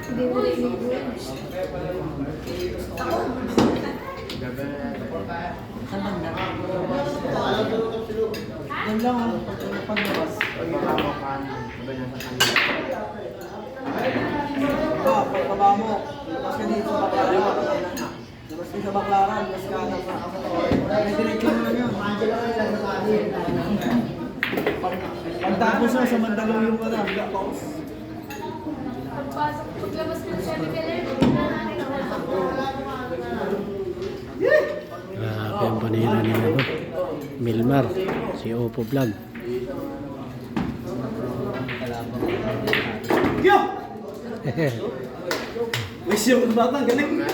Hindi mo niligo. Saan banda? Yan lang ha, paglabas. Pagbaba mo, labas ka dito sa baklaran. Labas ka sa baklaran, labas ka na pa. May diretso mo lang yun. Pagtapos mo sa Mandaluyong yung wala, biga pa. Paglabas ko sa Miguel, Grabe ang panira ni Milmar, si Oppo Vlog. Yo! Wish yung batang galing.